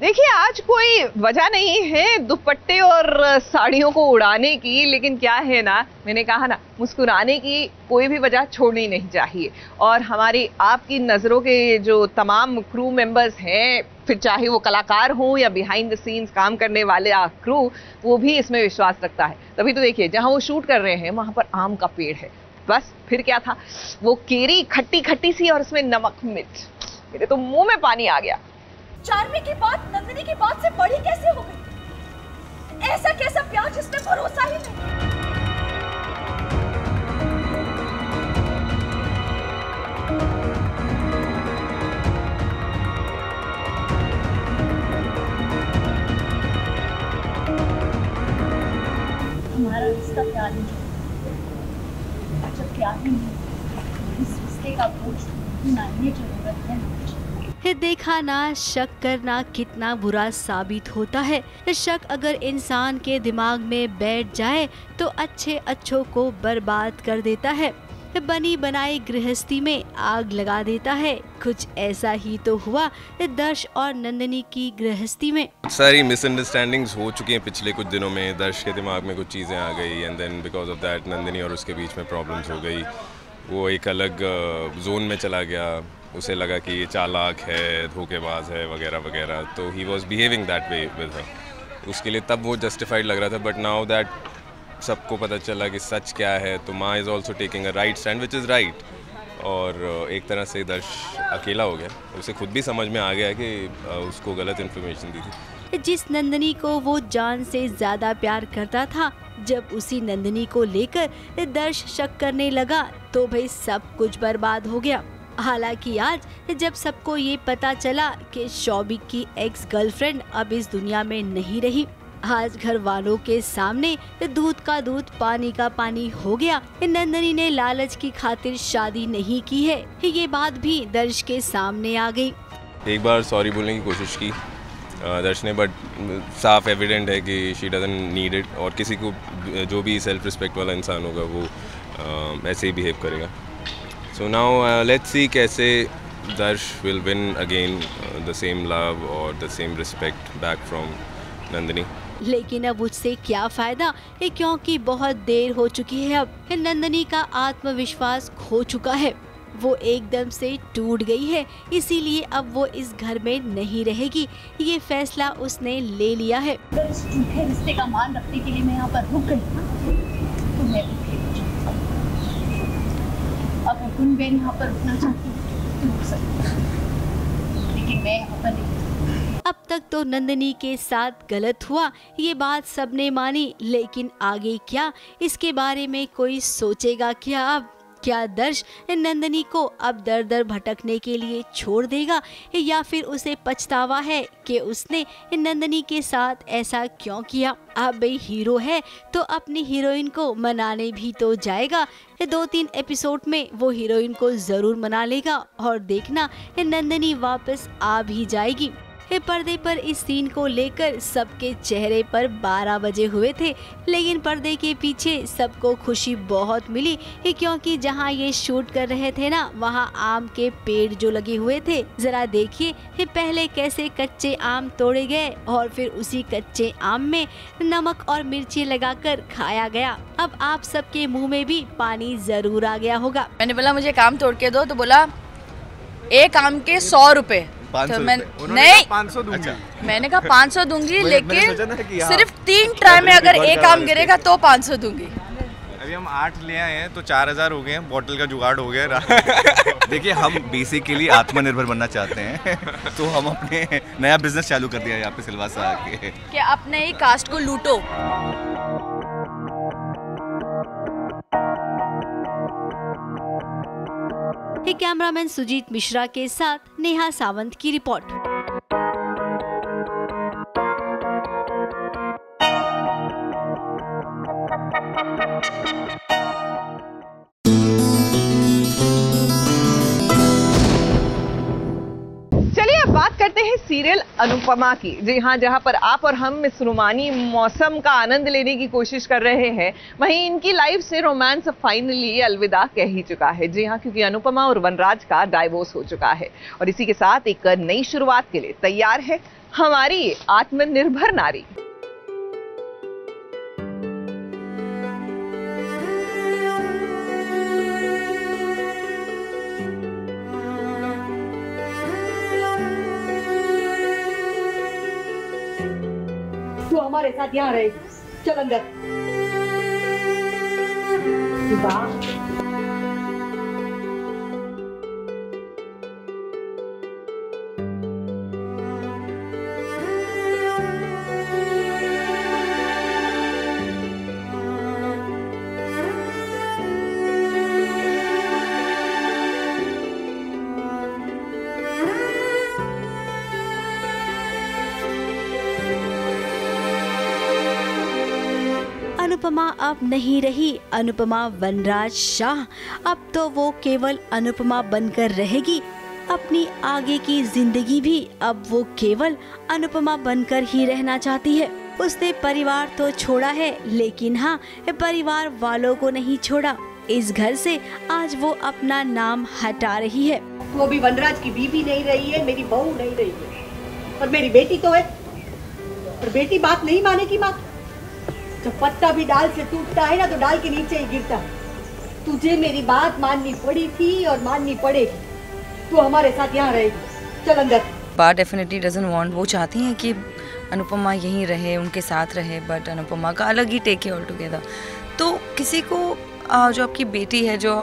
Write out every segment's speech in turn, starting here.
देखिए, आज कोई वजह नहीं है दुपट्टे और साड़ियों को उड़ाने की, लेकिन क्या है ना, मैंने कहा ना, मुस्कुराने की कोई भी वजह छोड़नी नहीं चाहिए। और हमारी आपकी नज़रों के जो तमाम क्रू मेंबर्स हैं, फिर चाहे वो कलाकार हों या बिहाइंड द सीन्स काम करने वाले क्रू, वो भी इसमें विश्वास रखता है। तभी तो देखिए, जहां वो शूट कर रहे हैं वहां पर आम का पेड़ है। बस फिर क्या था, वो केरी खट्टी खट्टी सी और उसमें नमक मिर्च, मेरे तो मुंह में पानी आ गया। चार्मी की बात नंदिनी की बात से बड़ी कैसे हो गई? ऐसा कैसा प्यार जिसमें भरोसा ही नहीं? हमारा रिश्ता प्यार नहीं, जब प्यार ही नहीं, इस रिश्ते का बोझ नाने जरूरत है। देखा ना, शक करना कितना बुरा साबित होता है। शक अगर इंसान के दिमाग में बैठ जाए तो अच्छे अच्छों को बर्बाद कर देता है, बनी बनाई गृहस्थी में आग लगा देता है। कुछ ऐसा ही तो हुआ दर्श और नंदिनी की गृहस्थी में। सारी मिसअंडरस्टैंडिंग्स हो चुकी हैं पिछले कुछ दिनों में। दर्श के दिमाग में कुछ चीज़ें आ गई and then because of that Nandini और उसके बीच में प्रॉब्लम्स हो गई। वो एक अलग जोन में चला गया, उसे लगा कि ये चालाक है, धोखेबाज है वगैरह वगैरह, तो he was behaving that way with her. उसके लिए तब वो जस्टिफाइड लग रहा था, बट नाउ दैट सबको पता चला कि सच क्या है, तो माँ is also taking a right stand which is right. और एक तरह से दर्श अकेला हो गया। उसे खुद भी समझ में आ गया कि उसको गलत इन्फॉर्मेशन दी थी। जिस नंदिनी को वो जान से ज्यादा प्यार करता था, जब उसी नंदिनी को लेकर दर्श शक करने लगा तो भाई सब कुछ बर्बाद हो गया। हालांकि आज जब सबको ये पता चला कि शौबिक की एक्स गर्लफ्रेंड अब इस दुनिया में नहीं रही, आज घर वालों के सामने दूध का दूध पानी का पानी हो गया। नंदिनी ने लालच की खातिर शादी नहीं की है, ये बात भी दर्श के सामने आ गई। एक बार सॉरी बोलने की कोशिश की दर्श ने, बट साफ एविडेंट है कि शी डजंट नीड इट। और किसी को जो भी सेल्फ रिस्पेक्ट वाला इंसान होगा वो ऐसे ही बिहेव करेगा। सो नाउ लेट्स सी कैसे Darsh will win again the same love और the same respect back from Nandini. लेकिन अब उससे क्या फायदा, क्योंकि बहुत देर हो चुकी है। अब नंदिनी का आत्मविश्वास खो चुका है, वो एकदम से टूट गई है। इसीलिए अब वो इस घर में नहीं रहेगी, ये फैसला उसने ले लिया है। अगर इस झूठे रिश्ते का मान रखने के लिए मैं यहाँ पर रुक गई तो मैं भी अगर तुम मैं यहाँ पर रुकना चाहती तो रुक सकती, लेकिन मैं यहाँ पर नहीं। अब तक तो नंदिनी के साथ गलत हुआ, ये बात सबने मानी, लेकिन आगे क्या, इसके बारे में कोई सोचेगा क्या? अब क्या दर्श नंदिनी को अब दर दर भटकने के लिए छोड़ देगा, या फिर उसे पछतावा है कि उसने नंदिनी के साथ ऐसा क्यों किया? अब भाई हीरो है तो अपनी हीरोइन को मनाने भी तो जाएगा। 2-3 एपिसोड में वो हीरोइन को जरूर मना लेगा और देखना नंदिनी वापस आ भी जाएगी। पर्दे पर इस सीन को लेकर सबके चेहरे पर 12 बजे हुए थे, लेकिन पर्दे के पीछे सबको खुशी बहुत मिली, क्योंकि जहां ये शूट कर रहे थे ना, वहां आम के पेड़ जो लगे हुए थे, जरा देखिए पहले कैसे कच्चे आम तोड़े गए और फिर उसी कच्चे आम में नमक और मिर्ची लगाकर खाया गया। अब आप सबके मुँह में भी पानी जरूर आ गया होगा। मैंने बोला मुझे काम तोड़ के दो, तो बोला एक आम के 100 रुपए। तो मैं नहीं 500 दूंगी। अच्छा। मैंने कहा 500 दूंगी, लेकिन सिर्फ 3 ट्राई में अगर एक आम गिरेगा तो 500 दूंगी। अभी हम 8 ले आए हैं तो 4000 हो गए हैं, बोतल का जुगाड़ हो गया। देखिए, हम बेसिकली आत्मनिर्भर बनना चाहते हैं तो हम अपने नया बिजनेस चालू कर दिया यहाँ पे सिलवासा आके कि अपने ही कास्ट को लूटो। कैमरामैन सुजीत मिश्रा के साथ नेहा सावंत की रिपोर्ट। चलिए अब बात करते हैं सीरियल अनुपमा की। जी हाँ, जहां पर आप और हम इस रुमानी मौसम का आनंद लेने की कोशिश कर रहे हैं, वहीं इनकी लाइफ से रोमांस फाइनली अलविदा कह ही चुका है। जी हाँ, क्योंकि अनुपमा और वनराज का डाइवोर्स हो चुका है और इसी के साथ एक नई शुरुआत के लिए तैयार है हमारी आत्मनिर्भर नारी। तू हमारे साथ यहाँ रहेगी, चल अंदर। अनुपमा अब नहीं रही अनुपमा वनराज शाह। अब तो वो केवल अनुपमा बनकर रहेगी। अपनी आगे की जिंदगी भी अब वो केवल अनुपमा बनकर ही रहना चाहती है। उसने परिवार तो छोड़ा है, लेकिन हाँ, परिवार वालों को नहीं छोड़ा। इस घर से आज वो अपना नाम हटा रही है। तू अभी वनराज की बीवी नहीं रही है, मेरी बहू नहीं रही है, और मेरी बेटी तो है। और बेटी बात नहीं मानेगी माँ। जब पत्ता भी डाल से टूटता है ना, तो डाल के नीचे ही गिरता है। तुझे मेरी बात माननी पड़ी थी और माननी पड़ेगी। तू हमारे साथ यहाँ रहेगी, चल अंदर। बा डेफिनेटली डजंट वांट, वो चाहती हैं कि अनुपमा यहीं रहे, उनके साथ रहे, बट अनुपमा का अलग ही टेक है ऑल टुगेदर। तो किसी को जो आपकी बेटी है, जो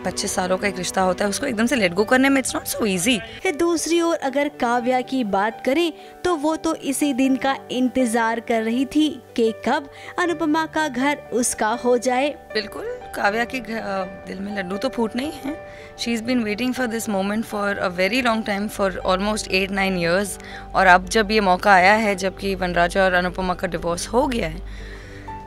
25 सालों का एक रिश्ता होता है, उसको एकदम से लेट गो करने में इट्स नॉट सो इजी। दूसरी ओर अगर काव्या की बात करें तो वो तो इसी दिन का इंतजार कर रही थी कि कब अनुपमा का घर उसका हो जाए। बिल्कुल, काव्या के दिल में लड्डू तो फूटने ही हैं। She is been waiting for this moment for a very long time, for almost 8-9 years। और अब जब ये मौका आया है, जबकि वनराज और अनुपमा का डिवोर्स हो गया है,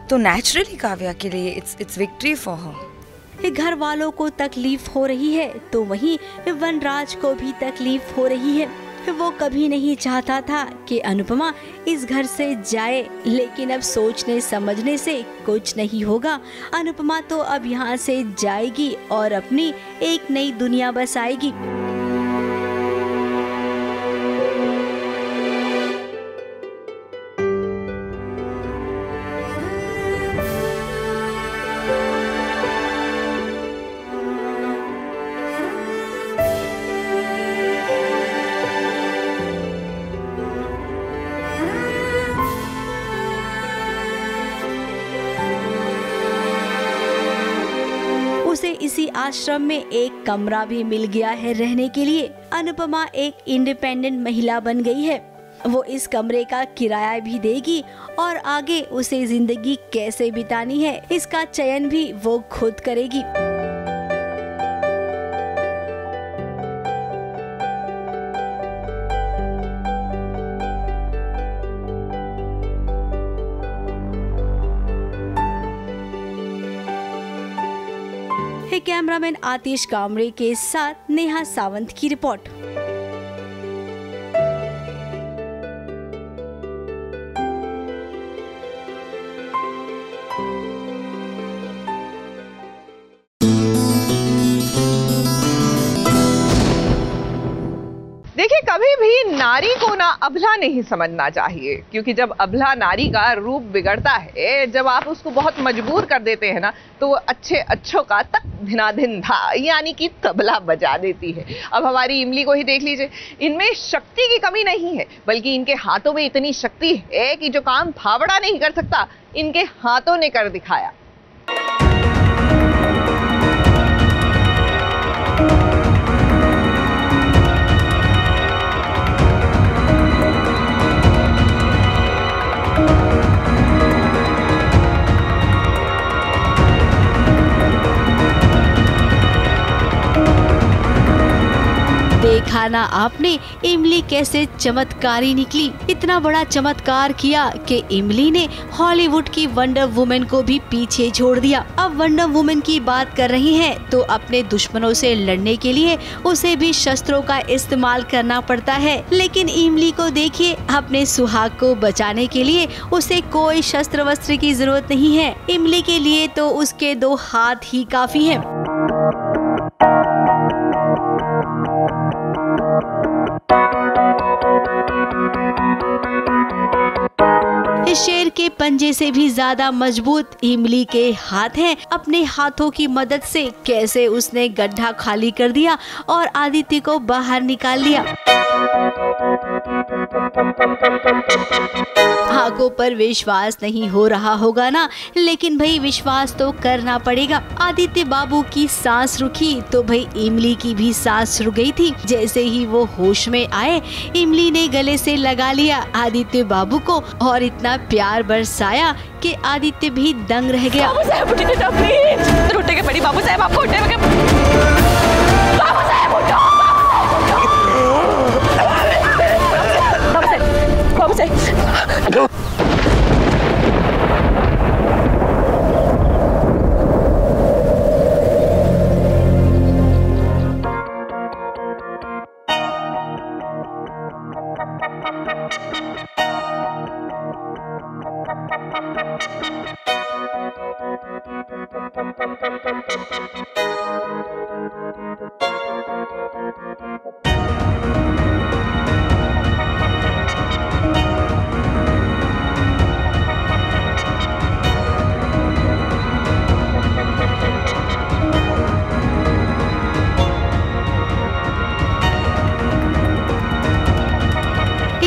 तो नेचुरली काव्या के लिए इट्स विक्ट्री फॉर हर। घर वालों को तकलीफ हो रही है तो वहीं वनराज को भी तकलीफ हो रही है। वो कभी नहीं चाहता था कि अनुपमा इस घर से जाए, लेकिन अब सोचने समझने से कुछ नहीं होगा। अनुपमा तो अब यहाँ से जाएगी और अपनी एक नई दुनिया बसाएगी। उसे इसी आश्रम में एक कमरा भी मिल गया है रहने के लिए। अनुपमा एक इंडिपेंडेंट महिला बन गई है। वो इस कमरे का किराया भी देगी और आगे उसे जिंदगी कैसे बितानी है, इसका चयन भी वो खुद करेगी। कैमरामैन आतिश कामरे के साथ नेहा सावंत की रिपोर्ट। देखिए, कभी भी नारी को ना अबला नहीं समझना चाहिए, क्योंकि जब अबला नारी का रूप बिगड़ता है, जब आप उसको बहुत मजबूर कर देते हैं ना, तो वो अच्छों का तक धिनाधिन धा यानी कि तबला बजा देती है। अब हमारी इमली को ही देख लीजिए, इनमें शक्ति की कमी नहीं है, बल्कि इनके हाथों में इतनी शक्ति है कि जो काम फावड़ा नहीं कर सकता, इनके हाथों ने कर दिखाया। देखा ना आपने इमली कैसे चमत्कारी निकली। इतना बड़ा चमत्कार किया कि इमली ने हॉलीवुड की वंडर वुमेन को भी पीछे छोड़ दिया। अब वंडर वुमेन की बात कर रही हैं तो अपने दुश्मनों से लड़ने के लिए उसे भी शस्त्रों का इस्तेमाल करना पड़ता है, लेकिन इमली को देखिए, अपने सुहाग को बचाने के लिए उसे कोई शस्त्र वस्त्र की जरूरत नहीं है। इमली के लिए तो उसके 2 हाथ ही काफी हैं। शेर के पंजे से भी ज्यादा मजबूत इमली के हाथ हैं। अपने हाथों की मदद से कैसे उसने गड्ढा खाली कर दिया और आदित्य को बाहर निकाल लिया। आंखों पर विश्वास नहीं हो रहा होगा ना, लेकिन भाई विश्वास तो करना पड़ेगा। आदित्य बाबू की सांस रुकी तो भाई इमली की भी सांस रुक गई थी। जैसे ही वो होश में आए, इमली ने गले से लगा लिया आदित्य बाबू को और इतना प्यार बरसाया कि आदित्य भी दंग रह गया। बाबू साहब उठिए ना प्लीज, उठे के पड़ी बाबू साहब, आपको उठे के बाबू साहब उठो, बाबू साहब।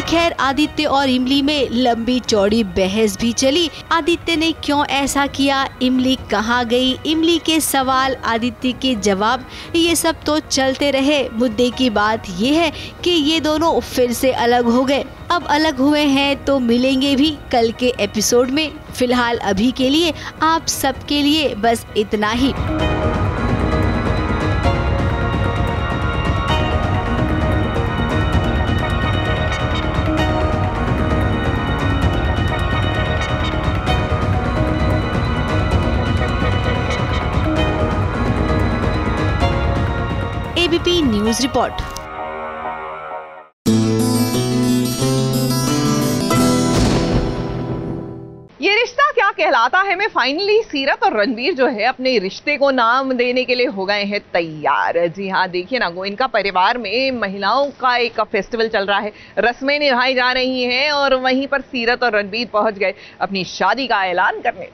खैर आदित्य और इमली में लंबी चौड़ी बहस भी चली। आदित्य ने क्यों ऐसा किया, इमली कहाँ गई, इमली के सवाल, आदित्य के जवाब, ये सब तो चलते रहे। मुद्दे की बात ये है कि ये दोनों फिर से अलग हो गए। अब अलग हुए हैं तो मिलेंगे भी कल के एपिसोड में। फिलहाल अभी के लिए आप सबके लिए बस इतना ही। ABP news report. ये रिश्ता क्या कहलाता है में फाइनली सीरत और रणवीर जो है अपने रिश्ते को नाम देने के लिए हो गए हैं तैयार। जी हाँ, देखिए ना, इनका परिवार में महिलाओं का एक फेस्टिवल चल रहा है, रस्में निभाई जा रही हैं और वहीं पर सीरत और रणवीर पहुंच गए अपनी शादी का ऐलान करने।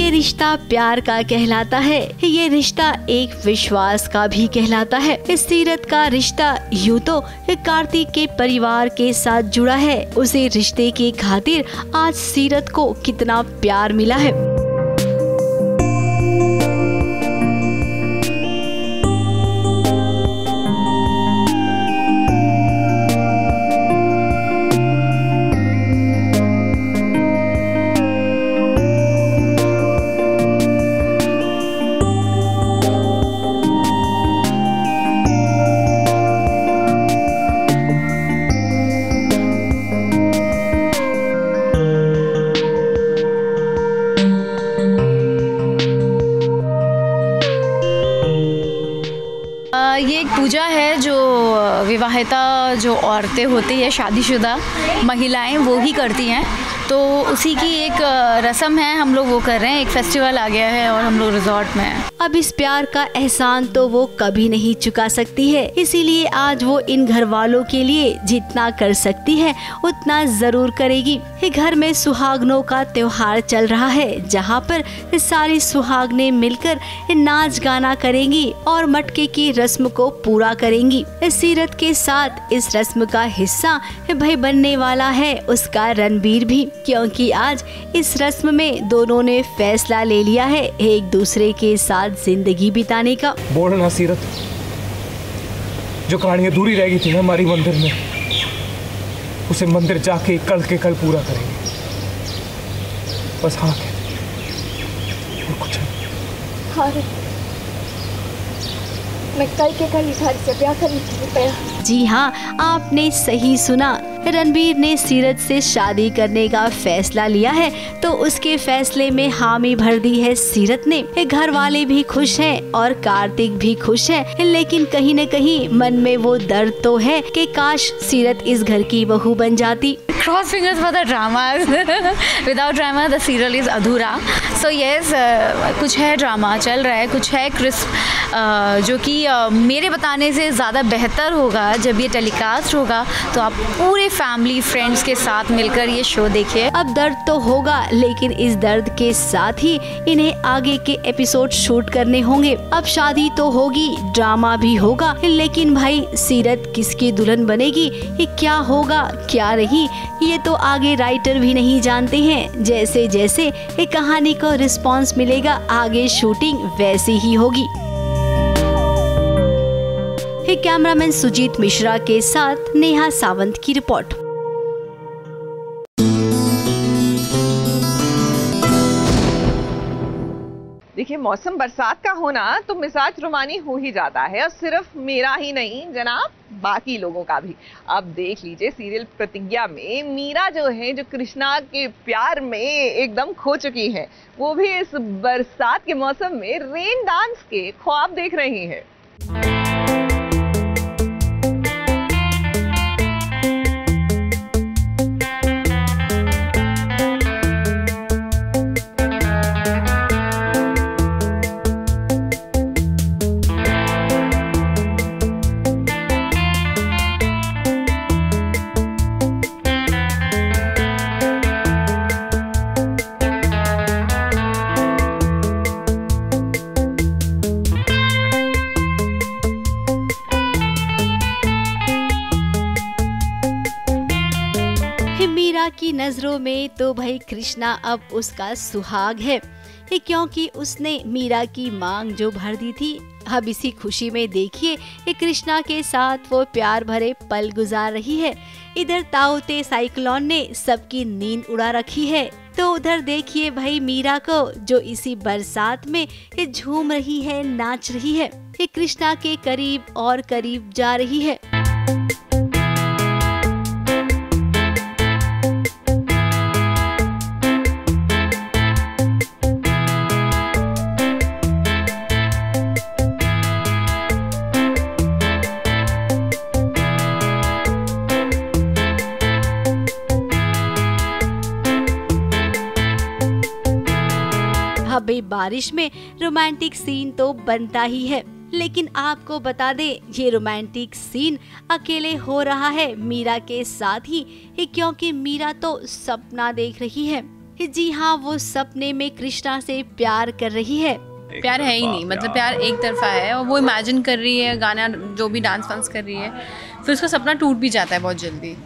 रिश्ता प्यार का कहलाता है, ये रिश्ता एक विश्वास का भी कहलाता है। इस सीरत का रिश्ता यूं तो कार्तिक के परिवार के साथ जुड़ा है, उसे रिश्ते की खातिर आज सीरत को कितना प्यार मिला है। ये एक पूजा है जो विवाहिता जो औरतें होती है, शादीशुदा महिलाएं, वो ही करती हैं। तो उसी की एक रस्म है, हम लोग वो कर रहे हैं। एक फेस्टिवल आ गया है और हम लोग रिजॉर्ट में हैं। अब इस प्यार का एहसान तो वो कभी नहीं चुका सकती है, इसीलिए आज वो इन घर वालों के लिए जितना कर सकती है उतना जरूर करेगी। घर में सुहागनों का त्योहार चल रहा है, जहाँ पर सारी सुहागनें मिलकर नाच गाना करेंगी और मटके की रस्म को पूरा करेंगी। सीरत के साथ इस रस्म का हिस्सा भाई बनने वाला है उसका रणवीर भी, क्योंकि आज इस रस्म में दोनों ने फैसला ले लिया है एक दूसरे के साथ जिंदगी बिताने का। बोल ना सीरत, जो कहानी अधूरी रह गई थी ना हमारी मंदिर में, उसे मंदिर जाके कल के कल पूरा करेंगे। बस हाँ कह और कुछ नहीं। हाँ मैं कल के कल घर से ब्याह करूँगी। जी हाँ, आपने सही सुना। रणबीर ने सीरत से शादी करने का फैसला लिया है तो उसके फैसले में हामी भर दी है सीरत ने। घर वाले भी खुश हैं और कार्तिक भी खुश है, लेकिन कहीं न कहीं मन में वो दर्द तो है कि काश सीरत इस घर की बहू बन जाती। Cross fingers for the dramas. Without drama the serial is अधूरा. So yes, कुछ है ड्रामा चल रहा है, कुछ है क्रिस्प जो कि मेरे बताने से ज़्यादा बेहतर होगा जब ये टेलीकास्ट होगा, तो आप पूरे फैमिली फ्रेंड्स के साथ मिलकर ये शो देखिए। अब दर्द तो होगा, लेकिन इस दर्द के साथ ही इन्हें आगे के एपिसोड शूट करने होंगे। अब शादी तो होगी, ड्रामा भी होगा, लेकिन भाई सीरत किसकी दुल्हन बनेगी, ये क्या होगा क्या नहीं, ये तो आगे राइटर भी नहीं जानते हैं। जैसे जैसे एक कहानी को रिस्पॉन्स मिलेगा, आगे शूटिंग वैसी ही होगी। कैमरामैन सुजीत मिश्रा के साथ नेहा सावंत की रिपोर्ट। देखिए, मौसम बरसात का होना तो मिजाज रुमानी हो ही जाता है, और सिर्फ मेरा ही नहीं जनाब, बाकी लोगों का भी। अब देख लीजिए सीरियल प्रतिज्ञा में मीरा जो है, जो कृष्णा के प्यार में एकदम खो चुकी है, वो भी इस बरसात के मौसम में रेन डांस के ख्वाब देख रही है। की नजरों में तो भाई कृष्णा अब उसका सुहाग है, क्योंकि उसने मीरा की मांग जो भर दी थी। अब इसी खुशी में देखिए कृष्णा के साथ वो प्यार भरे पल गुजार रही है। इधर ताऊते साइक्लोन ने सबकी नींद उड़ा रखी है, तो उधर देखिए भाई मीरा को जो इसी बरसात में झूम रही है, नाच रही है, कृष्णा के करीब और करीब जा रही है। अभी बारिश में रोमांटिक सीन तो बनता ही है, लेकिन आपको बता दे ये रोमांटिक सीन अकेले हो रहा है मीरा के साथ ही, क्योंकि मीरा तो सपना देख रही है। जी हाँ, वो सपने में कृष्णा से प्यार कर रही है। प्यार है ही नहीं, मतलब प्यार एक तरफा है, और वो इमेजिन कर रही है गाना, जो भी डांस वांस कर रही है, फिर उसका सपना टूट भी जाता है बहुत जल्दी।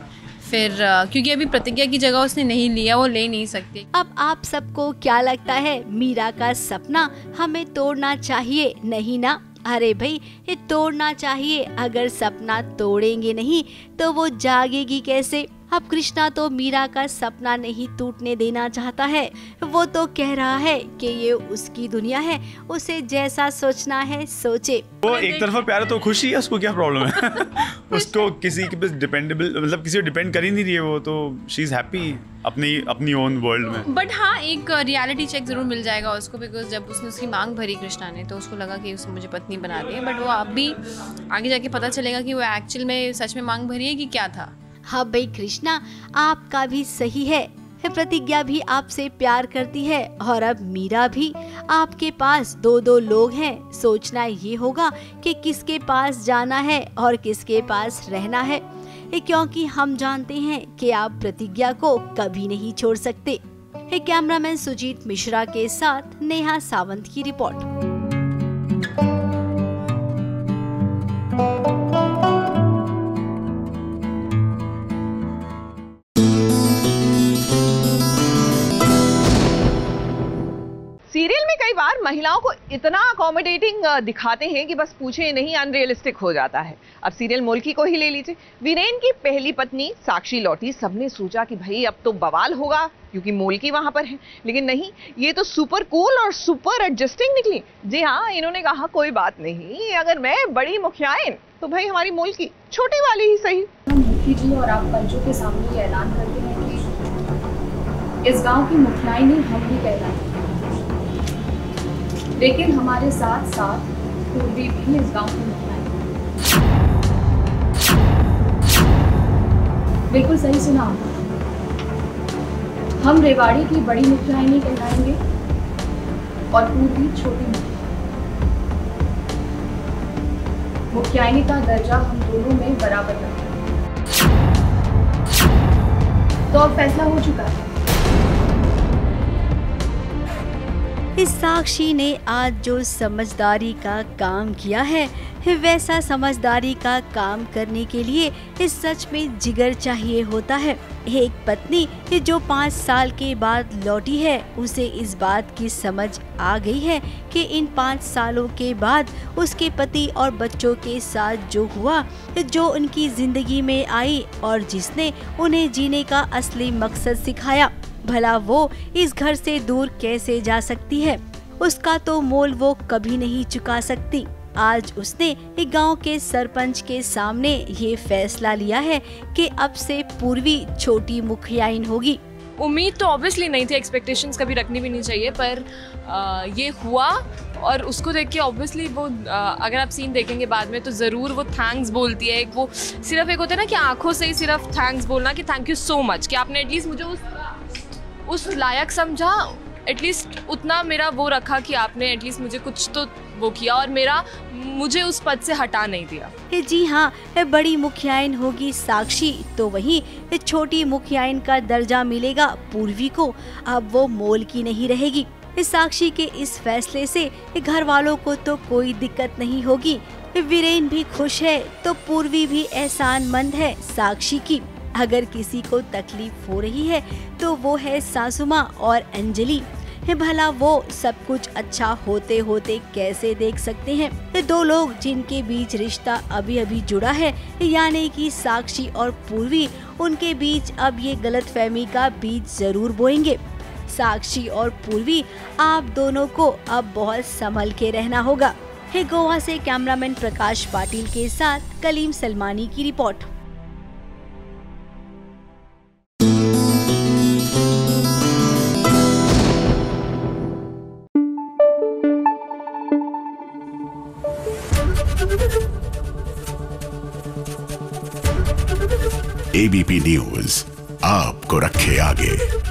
फिर क्योंकि अभी प्रतिज्ञा की जगह उसने नहीं लिया, वो ले नहीं सकती। अब आप सबको क्या लगता है, मीरा का सपना हमें तोड़ना चाहिए? नहीं ना? अरे भाई, ये तोड़ना चाहिए। अगर सपना तोड़ेंगे नहीं तो वो जागेगी कैसे? अब कृष्णा तो मीरा का सपना नहीं टूटने देना चाहता है। वो तो कह रहा है कि ये उसकी दुनिया है, उसे जैसा सोचना है सोचे। वो एक तरफा प्यार है तो खुशी है, उसको क्या प्रॉब्लम है? उसको किसी के पास डिपेंडेबल, मतलब किसी को डिपेंड कर ही नहीं रही है वो, तो शी इज हैप्पी अपनी ओन वर्ल्ड में। बट हाँ, एक रियलिटी चेक जरूर मिल जाएगा उसको, बिकॉज जब उसने उसकी मांग भरी कृष्णा ने, तो उसको लगा कि उसने मुझे पत्नी बना दी है। बट वो अभी आगे जाके पता चलेगा कि वो एक्चुअल में सच में मांग भरी है कि क्या था। हाँ भाई कृष्णा, आपका भी सही है, प्रतिज्ञा भी आपसे प्यार करती है, और अब मीरा भी। आपके पास दो लोग हैं, सोचना ये होगा कि किसके पास जाना है और किसके पास रहना है, क्योंकि हम जानते हैं कि आप प्रतिज्ञा को कभी नहीं छोड़ सकते। कैमरामैन सुजीत मिश्रा के साथ नेहा सावंत की रिपोर्ट। सीरियल में कई बार महिलाओं को इतना अकोमोडेटिंग दिखाते हैं कि बस पूछे नहीं, अनरियलिस्टिक हो जाता है। अब सीरियल मोल्की को ही ले लीजिए। वीरेन की पहली पत्नी साक्षी लौटी, सबने सोचा कि भाई अब तो बवाल होगा क्योंकि मोल्की वहां पर है, लेकिन नहीं, ये तो सुपर कूल और सुपर एडजस्टिंग निकली। जी हाँ, इन्होंने कहा कोई बात नहीं, अगर मैं बड़ी मुखियाइन तो भाई हमारी मोल्की छोटी वाली ही सही। मुखी जी और आप पंचों के सामने ये ऐलान करते हैं कि इस गांव की मुखियाइन हम ही कहलाएं, लेकिन हमारे साथ साथ पूर्वी भी इस गांव की मुखियाइन। बिल्कुल सही सुना, हम रेवाड़ी की बड़ी मुखियाइन कहलाएंगे और पूर्वी छोटी मुखियाइन का दर्जा हम दोनों में बराबर रखते हैं। तो अब फैसला हो चुका है। इस साक्षी ने आज जो समझदारी का काम किया है, वैसा समझदारी का काम करने के लिए इस सच में जिगर चाहिए होता है। एक पत्नी जो 5 साल के बाद लौटी है, उसे इस बात की समझ आ गई है कि इन 5 सालों के बाद उसके पति और बच्चों के साथ जो हुआ, जो उनकी जिंदगी में आई और जिसने उन्हें जीने का असली मकसद सिखाया, भला वो इस घर से दूर कैसे जा सकती है। उसका तो मोल वो कभी नहीं चुका सकती। आज उसने एक गांव के सरपंच के सामने ये फैसला लिया है कि अब से पूर्वी छोटी मुखियाइन होगी। उम्मीद तो ऑब्वियसली नहीं थी, एक्सपेक्टेशंस कभी रखनी भी नहीं चाहिए, पर ये हुआ और उसको देख के ऑब्वियसली वो अगर आप सीन देखेंगे बाद में तो ज़रूर वो थैंक्स बोलती है। वो सिर्फ एक होता है ना कि आंखों से ही सिर्फ थैंक्स बोलना कि थैंक यू सो मच कि आपने एटलीस्ट मुझे उस लायक समझा, एटलीस्ट उतना मेरा वो रखा कि आपने एटलीस्ट मुझे कुछ तो वो किया और मुझे उस पद से हटा नहीं दिया। जी हाँ, बड़ी मुखियाइन होगी साक्षी, तो वहीं छोटी मुखियाइन का दर्जा मिलेगा पूर्वी को। अब वो मोल की नहीं रहेगी। साक्षी के इस फैसले से घर वालों को तो कोई दिक्कत नहीं होगी। वीरेन भी खुश है तो पूर्वी भी एहसानमंद है साक्षी की। अगर किसी को तकलीफ हो रही है तो वो है सासू माँ और अंजलि। भला वो सब कुछ अच्छा होते होते कैसे देख सकते हैं। 2 लोग जिनके बीच रिश्ता अभी अभी जुड़ा है, यानी कि साक्षी और पूर्वी, उनके बीच अब ये गलतफहमी का बीज जरूर बोएंगे। साक्षी और पूर्वी, आप दोनों को अब बहुत संभल के रहना होगा। गोवा से कैमरामैन प्रकाश पाटिल के साथ कलीम सलमानी की रिपोर्ट। एबीपी न्यूज आपको रखे आगे।